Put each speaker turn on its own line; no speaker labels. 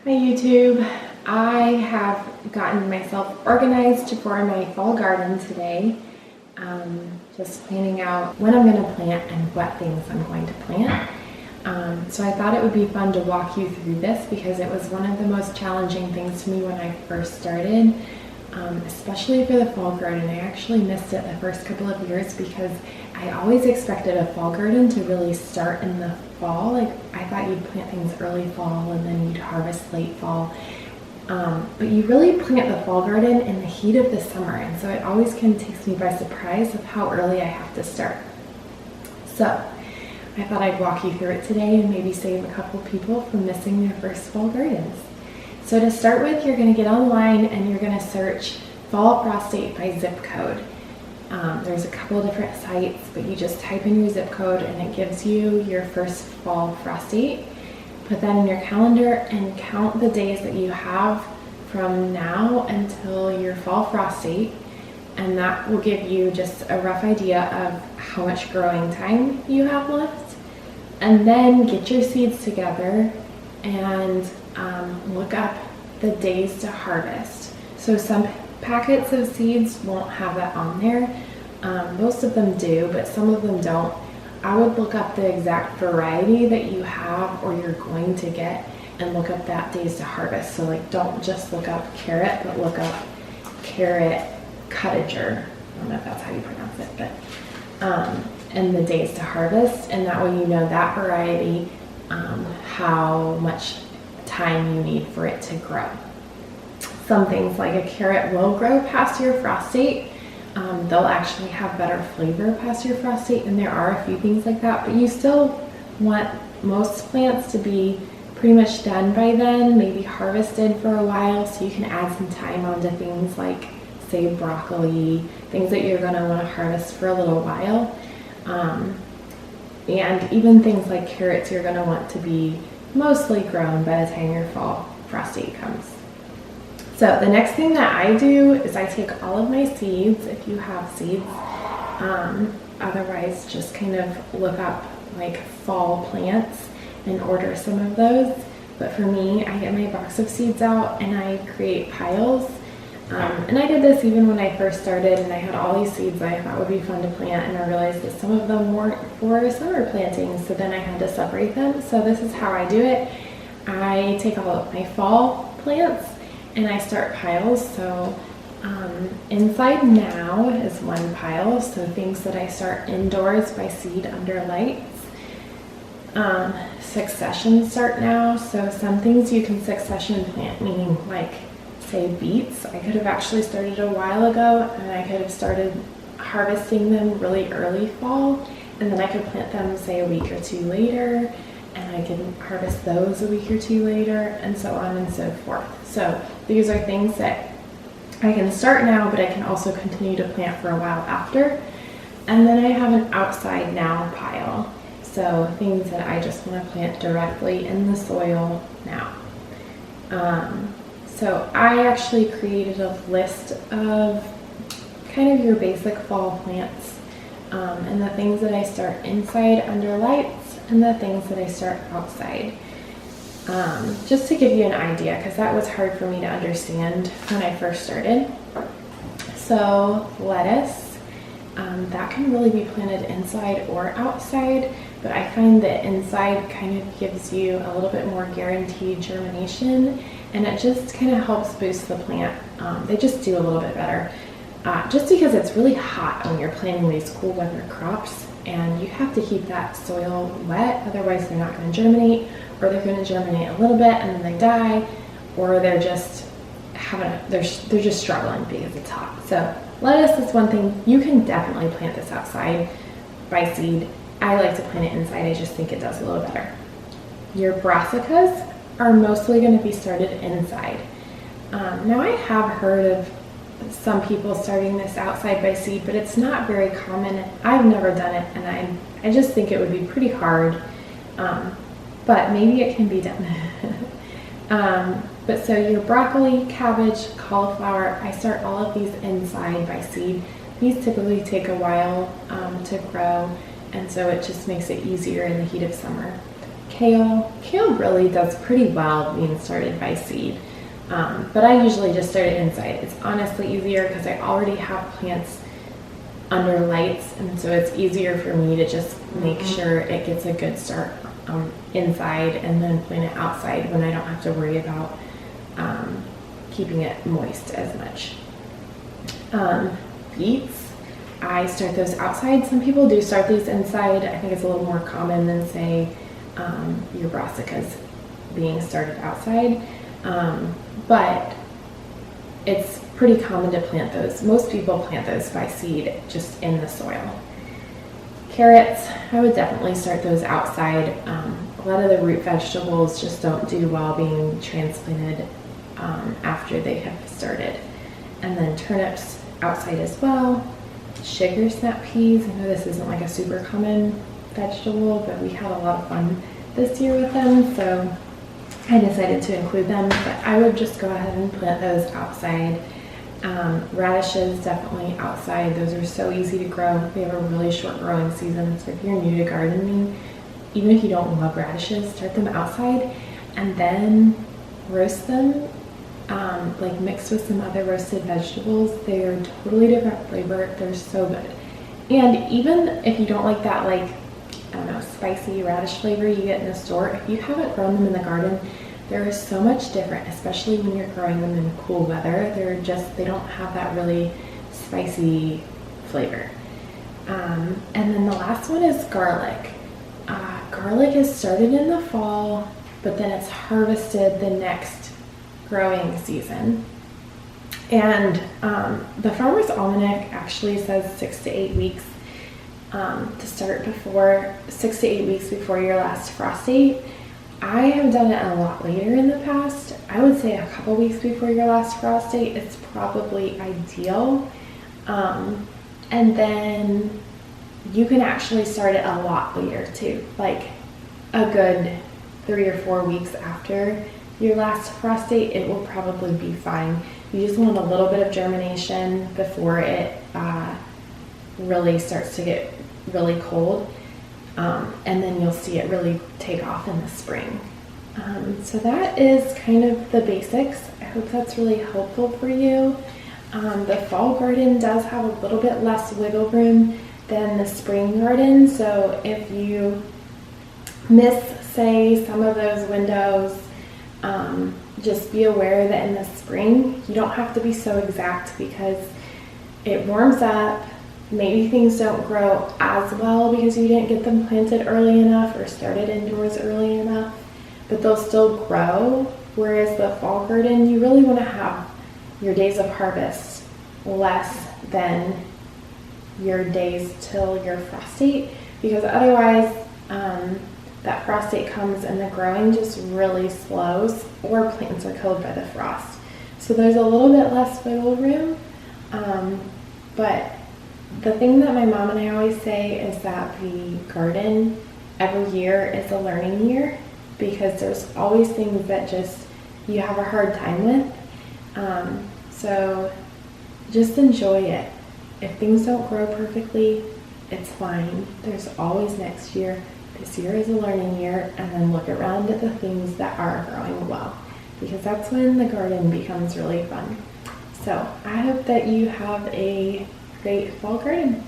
Hi YouTube. I have gotten myself organized for my fall garden today. Just planning out when I'm going to plant and what things I'm going to plant. So I thought it would be fun to walk you through this because it was one of the most challenging things to me when I first started, especially for the fall garden. I actually missed it the first couple of years because I always expected a fall garden to really start in the fall. Like I thought you'd plant things early fall and then you'd harvest late fall. But you really plant the fall garden in the heat of the summer, and so it always kind of takes me by surprise of how early I have to start. So I thought I'd walk you through it today and maybe save a couple people from missing their first fall gardens. So to start with, you're going to get online and you're going to search fall frost date by zip code. There's a couple of different sites, but you just type in your zip code and it gives you your first fall frost date. Put that in your calendar and count the days that you have from now until your fall frost date, and that will give you just a rough idea of how much growing time you have left. And then get your seeds together and look up the days to harvest. So some packets of seeds won't have that on there. Most of them do, but some of them don't. I would look up the exact variety that you have or you're going to get and look up that days to harvest. So like don't just look up carrot, but look up carrot cottager. I don't know if that's how you pronounce it, but and the days to harvest, and that way you know that variety, how much time you need for it to grow. Some things like a carrot will grow past your frost date. They'll actually have better flavor past your frost date, and there are a few things like that, but you still want most plants to be pretty much done by then, maybe harvested for a while, so you can add some time onto things like, say, broccoli, things that you're going to want to harvest for a little while. And even things like carrots, you're going to want to be mostly grown by the time your fall frost date comes. So the next thing that I do is I take all of my seeds, if you have seeds, otherwise just kind of look up like fall plants and order some of those. But for me, I get my box of seeds out and I create piles. And I did this even when I first started, and I had all these seeds I thought would be fun to plant, and I realized that some of them weren't for summer planting, so then I had to separate them. So this is how I do it. I take all of my fall plants and I start piles. So inside now is one pile, so things that I start indoors by seed under lights. Succession start now, so some things you can succession plant, meaning like say beets. I could have actually started a while ago, and I could have started harvesting them really early fall, and then I could plant them say a week or two later, and I can harvest those a week or two later, and so on and so forth. So these are things that I can start now, but I can also continue to plant for a while after. And then I have an outside now pile. So things that I just want to plant directly in the soil now. So I actually created a list of kind of your basic fall plants, and the things that I start inside under lights and the things that I start outside. Just to give you an idea, because that was hard for me to understand when I first started. So lettuce, that can really be planted inside or outside, but I find that inside kind of gives you a little bit more guaranteed germination, and it just kind of helps boost the plant. They just do a little bit better. Just because it's really hot when you're planting these cool weather crops, and you have to keep that soil wet, otherwise they're not going to germinate, or they're going to germinate a little bit and then they die, or they're just they're just struggling because it's hot. So lettuce is one thing. You can definitely plant this outside by seed. I like to plant it inside. I just think it does a little better. Your brassicas are mostly going to be started inside. Now I have heard of some people starting this outside by seed, but it's not very common. I've never done it, and I just think it would be pretty hard, but maybe it can be done. But so your broccoli, cabbage, cauliflower, I start all of these inside by seed. These typically take a while to grow, and so it just makes it easier in the heat of summer. Kale really does pretty well being started by seed, but I usually just start it inside. It's honestly easier because I already have plants under lights, and so it's easier for me to just make sure it gets a good start inside and then plant it outside when I don't have to worry about keeping it moist as much. Beets, I start those outside. Some people do start these inside. I think it's a little more common than, say, your brassicas being started outside, but it's pretty common to plant those. Most people plant those by seed just in the soil. Carrots, I would definitely start those outside. A lot of the root vegetables just don't do well being transplanted after they have started. And then turnips outside as well. Sugar snap peas, I know this isn't like a super common vegetable, but we had a lot of fun this year with them, so I decided to include them. But I would just go ahead and plant those outside. Radishes, definitely outside. Those are so easy to grow. They have a really short growing season, so if you're new to gardening, even if you don't love radishes, start them outside and then roast them, like mixed with some other roasted vegetables. They are totally different flavor. They're so good. And even if you don't like that, like, I don't know, spicy radish flavor you get in the store, if you haven't grown them in the garden, they're so much different, especially when you're growing them in cool weather. They don't have that really spicy flavor. And then the last one is garlic. Garlic is started in the fall, but then it's harvested the next growing season. And the Farmer's Almanac actually says 6 to 8 weeks to start 6 to 8 weeks before your last frost date. I have done it a lot later in the past. I would say a couple weeks before your last frost date is probably ideal. And then you can actually start it a lot later too, like a good 3 or 4 weeks after your last frost date. It will probably be fine. You just want a little bit of germination before it really starts to get really cold. And then you'll see it really take off in the spring. So that is kind of the basics. I hope that's really helpful for you. The fall garden does have a little bit less wiggle room than the spring garden. So if you miss, say, some of those windows, just be aware that in the spring, you don't have to be so exact because it warms up. Maybe things don't grow as well because you didn't get them planted early enough or started indoors early enough, but they'll still grow. Whereas the fall garden, you really want to have your days of harvest less than your days till your frost date, because otherwise that frost date comes and the growing just really slows, or plants are killed by the frost. So there's a little bit less wiggle room, but the thing that my mom and I always say is that the garden every year is a learning year, because there's always things that just you have a hard time with. So just enjoy it. If things don't grow perfectly, it's fine. There's always next year. This year is a learning year, and then look around at the things that are growing well, because that's when the garden becomes really fun. So I hope that you have a great fall garden.